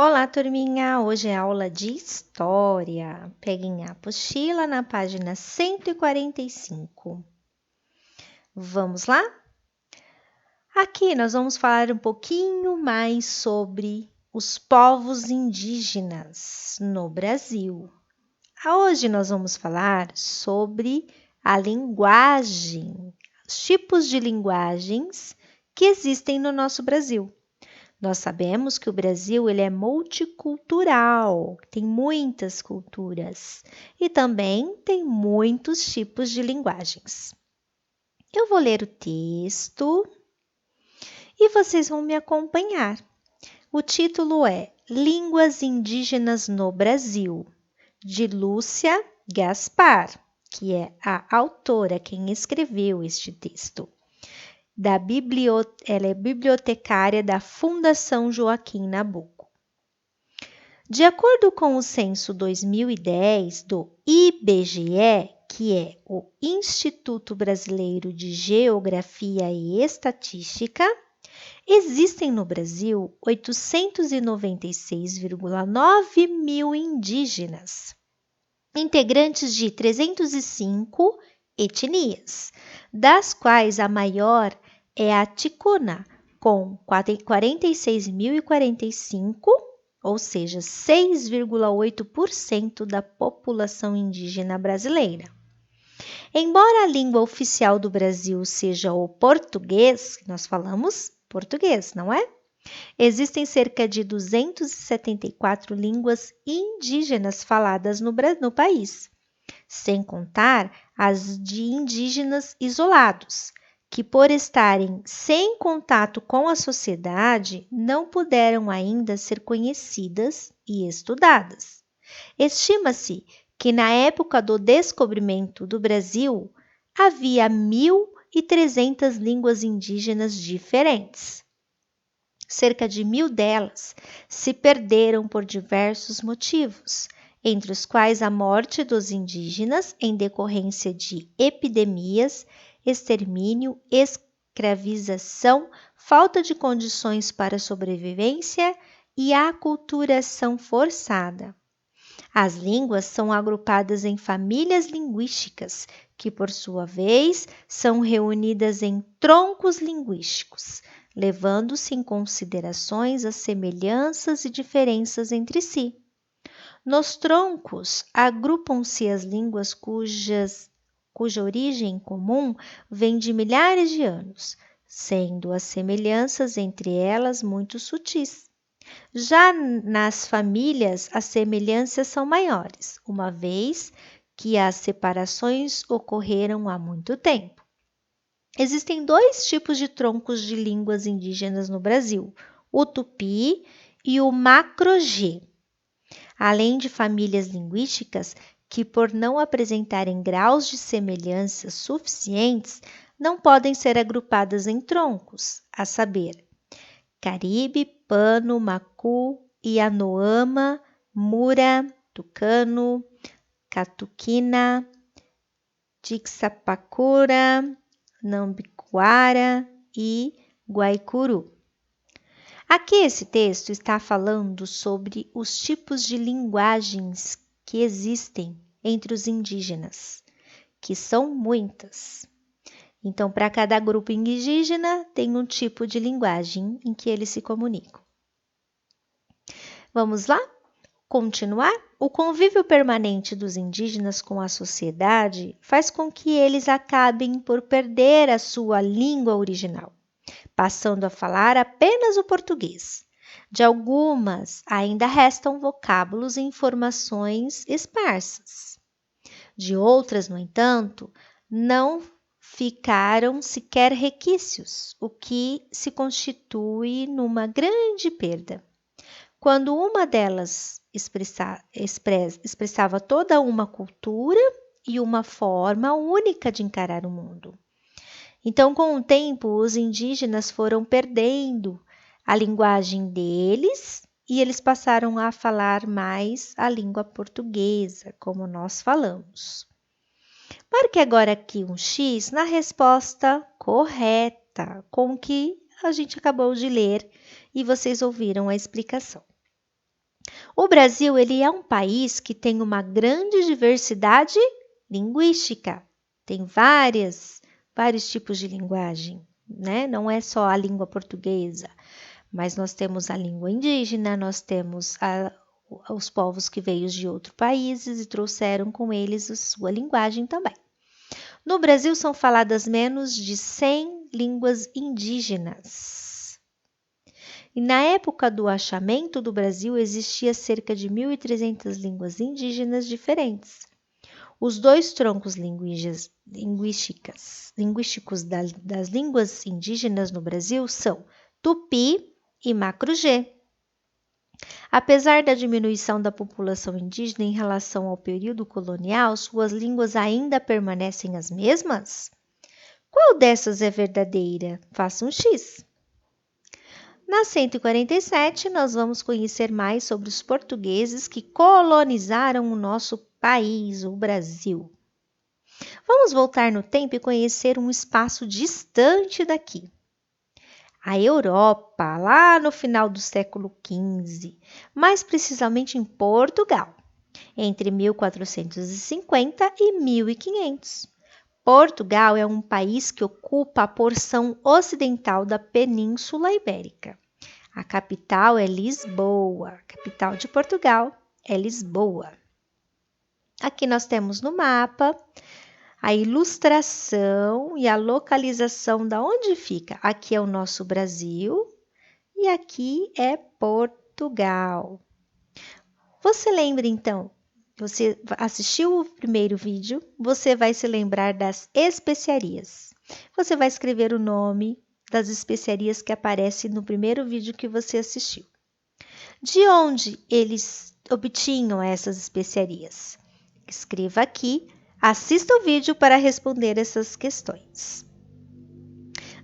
Olá, turminha! Hoje é aula de História. Peguem a apostila na página 145. Vamos lá? Aqui nós vamos falar um pouquinho mais sobre os povos indígenas no Brasil. Hoje nós vamos falar sobre a linguagem, os tipos de linguagens que existem no nosso Brasil. Nós sabemos que o Brasil ele é multicultural, tem muitas culturas e também tem muitos tipos de linguagens. Eu vou ler o texto e vocês vão me acompanhar. O título é Línguas Indígenas no Brasil, de Lúcia Gaspar, que é a autora, quem escreveu este texto. Ela é bibliotecária da Fundação Joaquim Nabuco. De acordo com o censo 2010 do IBGE, que é o Instituto Brasileiro de Geografia e Estatística, existem no Brasil 896,9 mil indígenas, integrantes de 305 etnias, das quais a maior é a ticuna, com 46.045, ou seja, 6,8% da população indígena brasileira. Embora a língua oficial do Brasil seja o português, nós falamos português, não é? Existem cerca de 274 línguas indígenas faladas no país, sem contar as de indígenas isolados, que por estarem sem contato com a sociedade, não puderam ainda ser conhecidas e estudadas. Estima-se que na época do descobrimento do Brasil, havia 1.300 línguas indígenas diferentes. Cerca de 1.000 delas se perderam por diversos motivos, entre os quais a morte dos indígenas em decorrência de epidemias, extermínio, escravização, falta de condições para sobrevivência e aculturação forçada. As línguas são agrupadas em famílias linguísticas, que por sua vez são reunidas em troncos linguísticos, levando-se em considerações as semelhanças e diferenças entre si. Nos troncos, agrupam-se as línguas cuja origem comum vem de milhares de anos, sendo as semelhanças entre elas muito sutis. Já nas famílias, as semelhanças são maiores, uma vez que as separações ocorreram há muito tempo. Existem dois tipos de troncos de línguas indígenas no Brasil, o tupi e o macro-G. Além de famílias linguísticas que, por não apresentarem graus de semelhança suficientes, não podem ser agrupadas em troncos, a saber, Caribe, Pano, Macu, Ianoama, Mura, Tucano, Catuquina, Tixapacura, Nambiquara e Guaicuru. Aqui esse texto está falando sobre os tipos de linguagens que existem entre os indígenas, que são muitas. Então, para cada grupo indígena, tem um tipo de linguagem em que eles se comunicam. Vamos lá? Continuar? O convívio permanente dos indígenas com a sociedade faz com que eles acabem por perder a sua língua original, passando a falar apenas o português. De algumas, ainda restam vocábulos e informações esparsas. De outras, no entanto, não ficaram sequer requisitos, o que se constitui numa grande perda. Quando uma delas expressava toda uma cultura e uma forma única de encarar o mundo. Então, com o tempo, os indígenas foram perdendo a linguagem deles e eles passaram a falar mais a língua portuguesa, como nós falamos. Marque agora aqui um X na resposta correta, com o que a gente acabou de ler e vocês ouviram a explicação. O Brasil, ele é um país que tem uma grande diversidade linguística. Tem vários tipos de linguagem, né? Não é só a língua portuguesa, mas nós temos a língua indígena, nós temos os povos que veio de outros países e trouxeram com eles a sua linguagem também. No Brasil são faladas menos de 100 línguas indígenas. E na época do achamento do Brasil existia cerca de 1.300 línguas indígenas diferentes. Os dois troncos linguísticos das línguas indígenas no Brasil são Tupi e Macro-G. Apesar da diminuição da população indígena em relação ao período colonial, suas línguas ainda permanecem as mesmas? Qual dessas é verdadeira? Faça um X. Na 147, nós vamos conhecer mais sobre os portugueses que colonizaram o nosso país, o Brasil. Vamos voltar no tempo e conhecer um espaço distante daqui. A Europa, lá no final do século XV, mais precisamente em Portugal, entre 1450 e 1500. Portugal é um país que ocupa a porção ocidental da Península Ibérica. A capital é Lisboa. A capital de Portugal é Lisboa. Aqui nós temos no mapa a ilustração e a localização da onde fica. Aqui é o nosso Brasil e aqui é Portugal. Você lembra então? Você assistiu o primeiro vídeo, você vai se lembrar das especiarias. Você vai escrever o nome das especiarias que aparecem no primeiro vídeo que você assistiu. De onde eles obtinham essas especiarias? Escreva aqui, assista o vídeo para responder essas questões.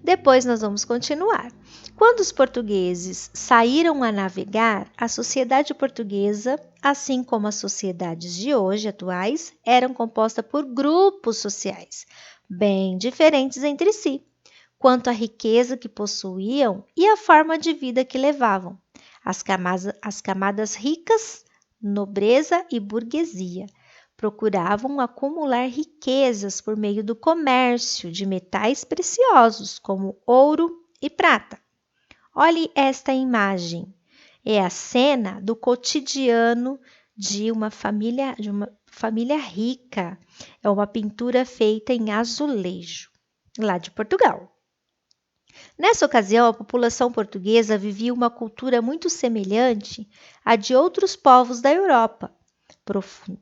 Depois nós vamos continuar. Quando os portugueses saíram a navegar, a sociedade portuguesa, assim como as sociedades de hoje atuais, eram compostas por grupos sociais, bem diferentes entre si, quanto à riqueza que possuíam e a forma de vida que levavam. As camadas ricas, nobreza e burguesia, procuravam acumular riquezas por meio do comércio de metais preciosos, como ouro e prata. Olhe esta imagem. É a cena do cotidiano de uma família rica. É uma pintura feita em azulejo, lá de Portugal. Nessa ocasião, a população portuguesa vivia uma cultura muito semelhante à de outros povos da Europa,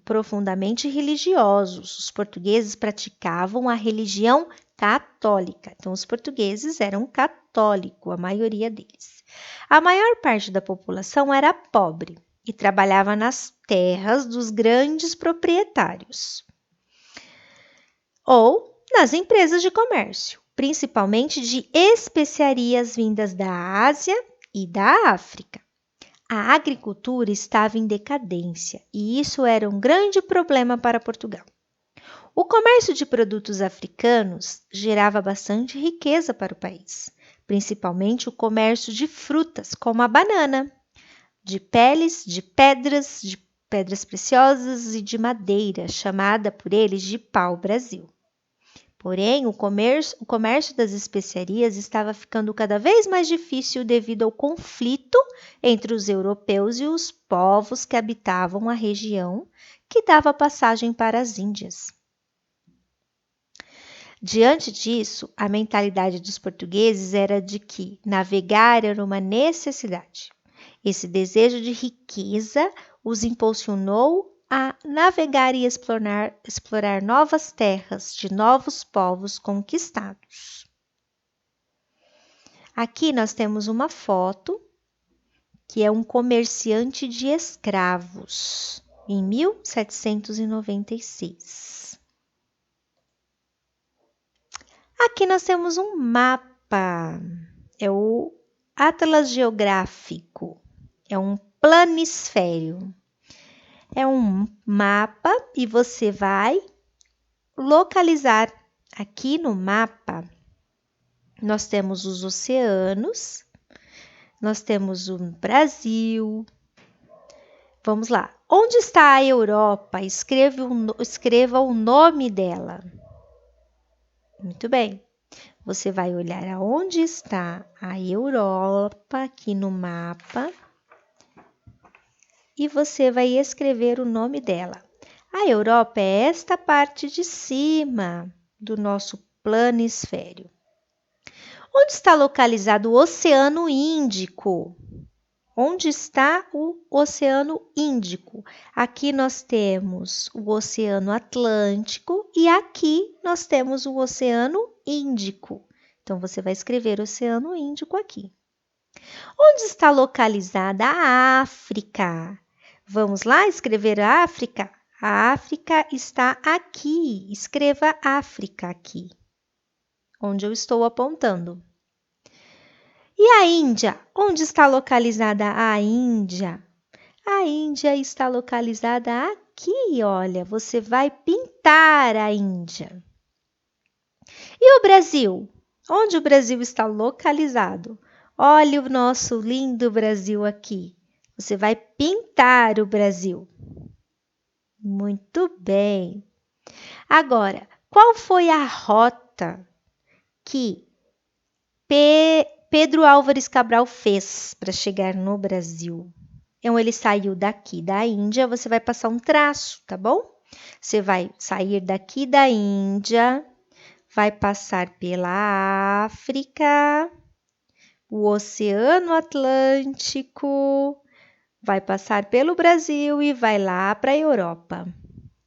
profundamente religiosos. Os portugueses praticavam a religião católica. Então, os portugueses eram católicos, a maioria deles. A maior parte da população era pobre e trabalhava nas terras dos grandes proprietários ou nas empresas de comércio, principalmente de especiarias vindas da Ásia e da África. A agricultura estava em decadência e isso era um grande problema para Portugal. O comércio de produtos africanos gerava bastante riqueza para o país, principalmente o comércio de frutas, como a banana, de peles, de pedras preciosas e de madeira, chamada por eles de pau-brasil. Porém, o comércio das especiarias estava ficando cada vez mais difícil devido ao conflito entre os europeus e os povos que habitavam a região que dava passagem para as Índias. Diante disso, a mentalidade dos portugueses era de que navegar era uma necessidade. Esse desejo de riqueza os impulsionou a navegar e explorar novas terras de novos povos conquistados. Aqui nós temos uma foto que é um comerciante de escravos, em 1796. Aqui nós temos um mapa, é o Atlas Geográfico, é um planisfério. É um mapa e você vai localizar aqui no mapa. Nós temos os oceanos, nós temos o Brasil, Vamos lá. Onde está a Europa? Escreva o nome dela. Muito bem. Você vai olhar aonde está a Europa aqui no mapa e você vai escrever o nome dela. A Europa é esta parte de cima do nosso planisfério. Onde está localizado o Oceano Índico? Onde está o Oceano Índico? Aqui nós temos o Oceano Atlântico e aqui nós temos o Oceano Índico. Então, você vai escrever Oceano Índico aqui. Onde está localizada a África? Vamos lá escrever a África? A África está aqui. Escreva África aqui, onde eu estou apontando. E a Índia? Onde está localizada a Índia? A Índia está localizada aqui, olha. Você vai pintar a Índia. E o Brasil? Onde o Brasil está localizado? Olha o nosso lindo Brasil aqui. Você vai pintar o Brasil. Muito bem. Agora, qual foi a rota que Pedro Álvares Cabral fez para chegar no Brasil? Então, ele saiu daqui da Índia, você vai passar um traço, tá bom? Você vai sair daqui da Índia, vai passar pela África, o Oceano Atlântico, vai passar pelo Brasil e vai lá para a Europa.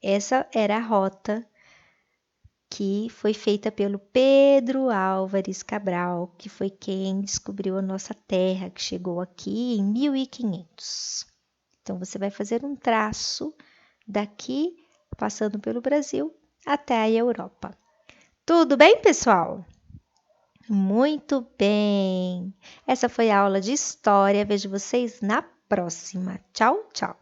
Essa era a rota que foi feita pelo Pedro Álvares Cabral, que foi quem descobriu a nossa terra, que chegou aqui em 1500. Então, você vai fazer um traço daqui, passando pelo Brasil, até a Europa. Tudo bem, pessoal? Muito bem! Essa foi a aula de história. Vejo vocês na próxima. Tchau, tchau!